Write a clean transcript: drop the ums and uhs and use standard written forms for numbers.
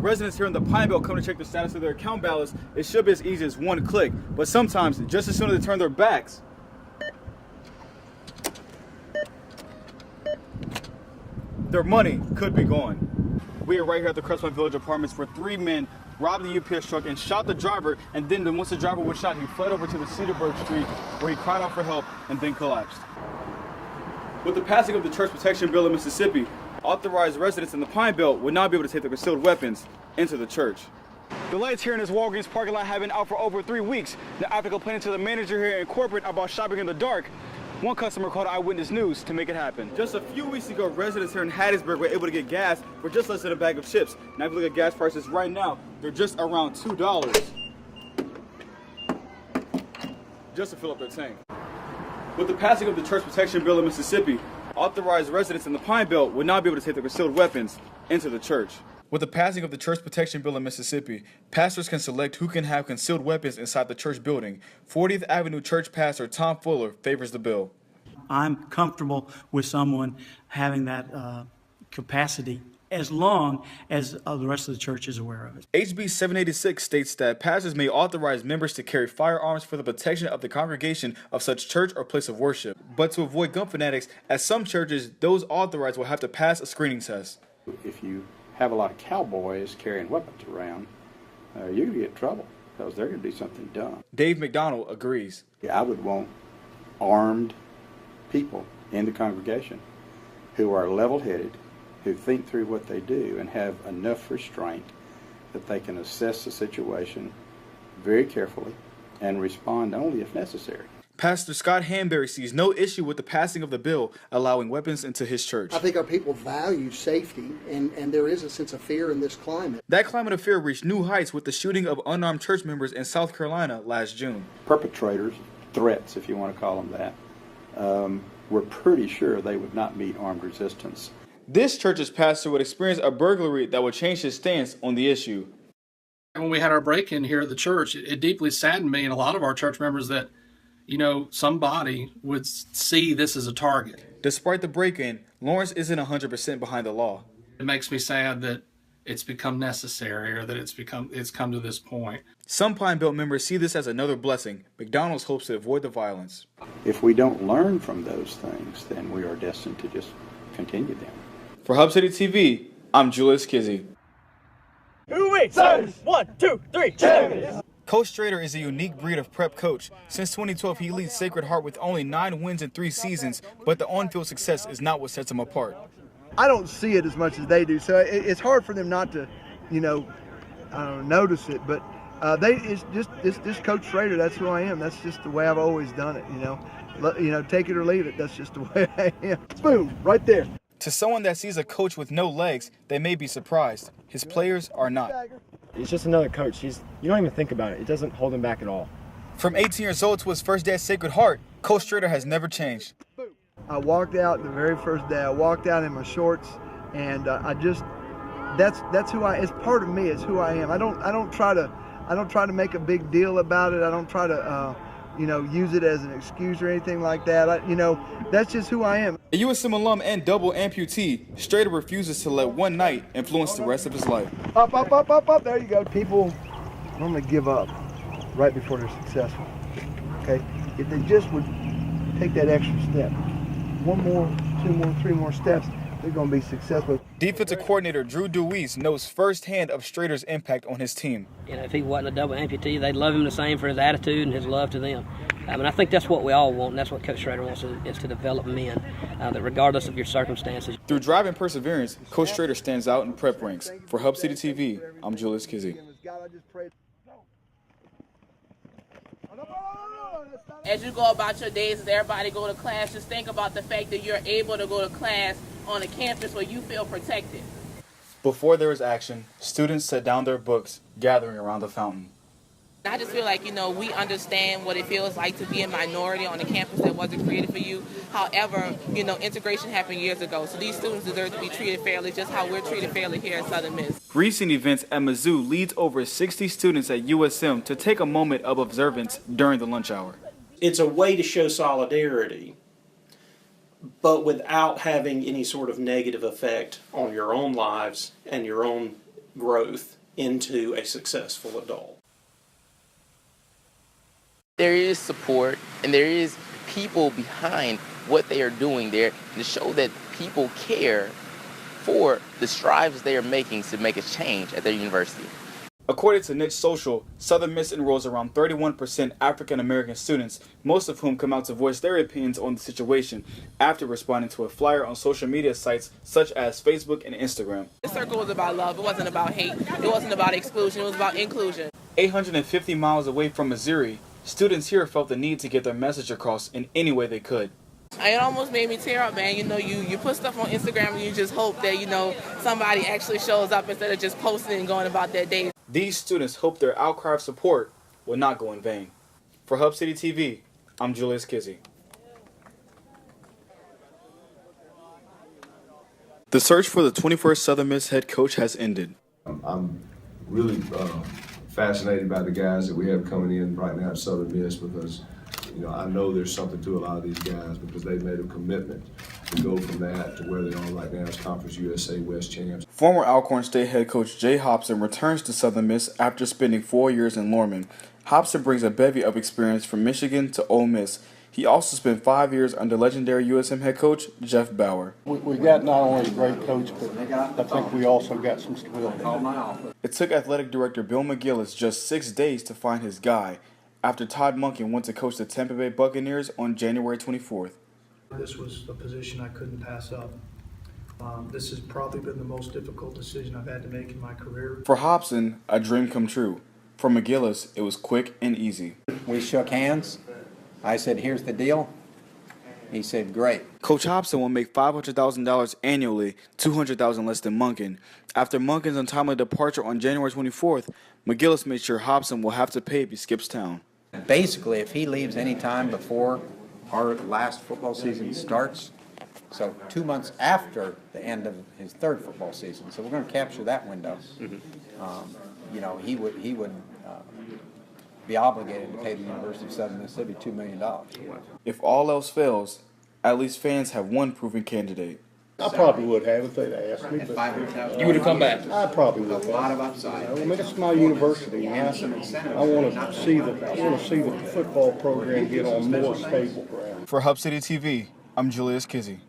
residents here in the Pine Belt come to check the status of their account balance, it should be as easy as one click. But sometimes, just as soon as they turn their backs, their money could be gone. We are right here at the Crestpoint Village Apartments where 3 men robbed the UPS truck and shot the driver, and then once the driver was shot, he fled over to the Cedarburg Street where he cried out for help and then collapsed. With the passing of the Church Protection Bill in Mississippi, authorized residents in the Pine Belt would not be able to take their concealed weapons into the church. The lights here in this Walgreens parking lot have been out for over 3 weeks. Now, after complaining to the manager here in corporate about shopping in the dark, one customer called Eyewitness News to make it happen. Just a few weeks ago, residents here in Hattiesburg were able to get gas for just less than a bag of chips. Now, if you look at gas prices right now, they're just around $2 just to fill up their tank. With the passing of the Church Protection Bill in Mississippi, authorized residents in the Pine Belt would not be able to take their concealed weapons into the church. With the passing of the Church Protection Bill in Mississippi, pastors can select who can have concealed weapons inside the church building. 40th Avenue Church pastor Tom Fuller favors the bill. I'm comfortable with someone having that capacity as long as the rest of the church is aware of it. HB 786 states that pastors may authorize members to carry firearms for the protection of the congregation of such church or place of worship. But to avoid gun fanatics, at some churches, those authorized will have to pass a screening test. If you have a lot of cowboys carrying weapons around, you're going to get in trouble because they're going to do something dumb. Dave McDonald agrees. I would want armed people in the congregation who are level-headed, who think through what they do and have enough restraint that they can assess the situation very carefully and respond only if necessary. Pastor Scott Hanbury sees no issue with the passing of the bill allowing weapons into his church. I think our people value safety, and there is a sense of fear in this climate. That climate of fear reached new heights with the shooting of unarmed church members in South Carolina last June. Perpetrators, threats if you want to call them that, we're pretty sure they would not meet armed resistance. This church's pastor would experience a burglary that would change his stance on the issue. When we had our break-in here at the church, it deeply saddened me and a lot of our church members that, somebody would see this as a target. Despite the break-in, Lawrence isn't 100% behind the law. It makes me sad that it's become necessary or that it's come to this point. Some Pine Belt members see this as another blessing. McDonald's hopes to avoid the violence. If we don't learn from those things, then we are destined to just continue them. For Hub City TV, I'm Julius Kizzy. One, two, three, champions! Coach Strader is a unique breed of prep coach. Since 2012, he leads Sacred Heart with only 9 wins in 3 seasons, but the on-field success is not what sets him apart. I don't see it as much as they do, so it's hard for them not to, notice it. But it's just Coach Strader. That's who I am. That's just the way I've always done it. Take it or leave it. That's just the way I am. Boom, right there. To someone that sees a coach with no legs, they may be surprised. His players are not. He's just another coach. You don't even think about it. It doesn't hold him back at all. From 18 years old to his first day at Sacred Heart, Coach Strader has never changed. I walked out the very first day. I walked out in my shorts, and that's who I. It's part of me. It's who I am. I don't try to make a big deal about it. I don't try to use it as an excuse or anything like that. That's just who I am. A USM alum and double amputee, Strader refuses to let one night influence the rest of his life. Up, up, up, up, up. There you go. People normally give up right before they're successful. Okay? If they just would take that extra step, 1 more, 2 more, 3 more steps, they're going to be successful. Defensive coordinator Drew Deweese knows firsthand of Strader's impact on his team. If he wasn't a double amputee, they'd love him the same for his attitude and his love to them. I think that's what we all want, and that's what Coach Strader wants, is to develop men, that regardless of your circumstances. Through drive and perseverance, Coach Strader stands out in prep ranks. For Hub City TV, I'm Julius Kizzy. As you go about your days, as everybody go to class, just think about the fact that you're able to go to class on a campus where you feel protected. Before there was action, students set down their books, gathering around the fountain. I just feel like, we understand what it feels like to be a minority on a campus that wasn't created for you. However, integration happened years ago, so these students deserve to be treated fairly, just how we're treated fairly here at Southern Miss. Recent events at Mizzou leads over 60 students at USM to take a moment of observance during the lunch hour. It's a way to show solidarity, but without having any sort of negative effect on your own lives and your own growth into a successful adult. There is support and there is people behind what they are doing there to show that people care for the strides they are making to make a change at their university. According to Niche Social, Southern Miss enrolls around 31% African American students, most of whom come out to voice their opinions on the situation after responding to a flyer on social media sites such as Facebook and Instagram. The circle was about love. It wasn't about hate. It wasn't about exclusion. It was about inclusion. 850 miles away from Missouri, students here felt the need to get their message across in any way they could. It almost made me tear up, man. You know, you put stuff on Instagram and you just hope that, you know, somebody actually shows up instead of just posting and going about their day. These students hope their outcry of support will not go in vain. For Hub City TV, I'm Julius Kizzy. The search for the 21st Southern Miss head coach has ended. I'm really fascinated by the guys that we have coming in right now at Southern Miss because, you know, I know there's something to a lot of these guys because they've made a commitment to go from that to where they are right now as Conference USA West champs. Former Alcorn State head coach Jay Hobson returns to Southern Miss after spending 4 years in Lorman. Hobson brings a bevy of experience from Michigan to Ole Miss. He also spent 5 years under legendary USM head coach Jeff Bauer. We got not only a great coach, but I think we also got some stability. It took athletic director Bill McGillis just 6 days to find his guy after Todd Monken went to coach the Tampa Bay Buccaneers on January 24th. This was a position I couldn't pass up. This has probably been the most difficult decision I've had to make in my career. For Hobson, a dream come true. For McGillis, it was quick and easy. We shook hands. I said, "Here's the deal." He said, "Great." Coach Hobson will make $500,000 annually, $200,000 less than Monken. After Monken's untimely departure on January 24th, McGillis made sure Hobson will have to pay if he skips town. Basically, if he leaves any time before our last football season starts, so 2 months after the end of his third football season, so we're going to capture that window. You know, he would be obligated to pay the University of Southern Mississippi $2 million. If all else fails, at least fans have one proven candidate. I probably would have if they'd asked me. But You would have come back? I probably would have. I mean, it's my university. And I want to see the football program get on more stable ground. For Hub City TV, I'm Julius Kizzy.